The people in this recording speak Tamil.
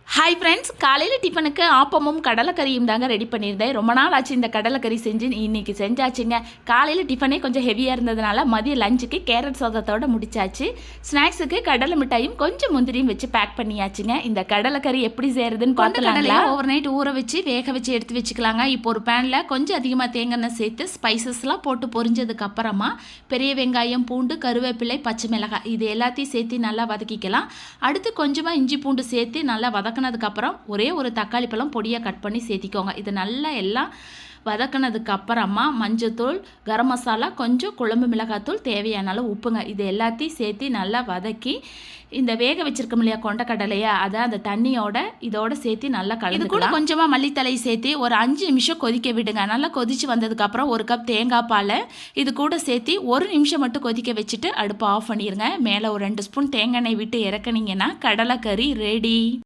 ஹாய் ஃப்ரெண்ட்ஸ், காலையில் டிஃபனுக்கு ஆப்பமும் கடலைக்கறியும் தாங்க ரெடி பண்ணியிருந்தேன். ரொம்ப நாள் ஆச்சு இந்த கடலைக்கறி செஞ்சு, இன்றைக்கி செஞ்சாச்சுங்க. காலையில் டிஃபனே கொஞ்சம் ஹெவியாக இருந்ததுனால மதிய லஞ்சுக்கு கேரட் சாதத்தோடு முடிச்சாச்சு. ஸ்நாக்ஸுக்கு கடலை மிட்டாயும் கொஞ்சம் முந்திரியும் வச்சு பேக் பண்ணியாச்சுங்க. இந்த கடலைக்கறி எப்படி செய்கிறதுன்னு பார்த்துலாங்களா? ஓவர் நைட் ஊற வச்சு வேக வச்சு எடுத்து வச்சுக்கலாங்க. இப்போ ஒரு பேனில் கொஞ்சம் அதிகமாக தேங்காய் சேர்த்து ஸ்பைசஸ்லாம் போட்டு பொரிஞ்சதுக்கப்புறமா பெரிய வெங்காயம், பூண்டு, கருவேப்பிலை, பச்சை மிளகாய் இது எல்லாத்தையும் சேர்த்து நல்லா வதக்கிக்கலாம். அடுத்து கொஞ்சமாக இஞ்சி பூண்டு சேர்த்து நல்லா வதக்கினதுக்கப்புறம் ஒரே ஒரு தக்காளி பழம் பொடியாக கட் பண்ணி சேர்த்திக்கோங்க. இது நல்லா எல்லாம் வதக்கினதுக்கு அப்புறமா மஞ்சத்தூள், கரம் மசாலா, கொஞ்சம் குழம்பு மிளகாத்தூள், தேவையான அளவு உப்புங்க இது எல்லாத்தையும் சேர்த்து நல்லா வதக்கி இந்த வேக வச்சிருக்கோம் இல்லையா கொண்டக்கடலையா, அதை அந்த தண்ணியோட இதோட சேர்த்து நல்லா கலந்து கூட கொஞ்சமாக மல்லித்தலை சேர்த்து ஒரு 5 நிமிஷம் கொதிக்க விடுங்க. நல்லா கொதிச்சு வந்ததுக்கப்புறம் 1 கப் தேங்காய் பால் இது கூட சேர்த்து 1 நிமிஷம் மட்டும் கொதிக்க வச்சுட்டு அடுப்பை ஆஃப் பண்ணிடுங்க. மேலே ஒரு 2 ஸ்பூன் தேங்காய் எண்ணெய் விட்டு இறக்குனீங்கன்னா கடலைக்கறி ரெடி.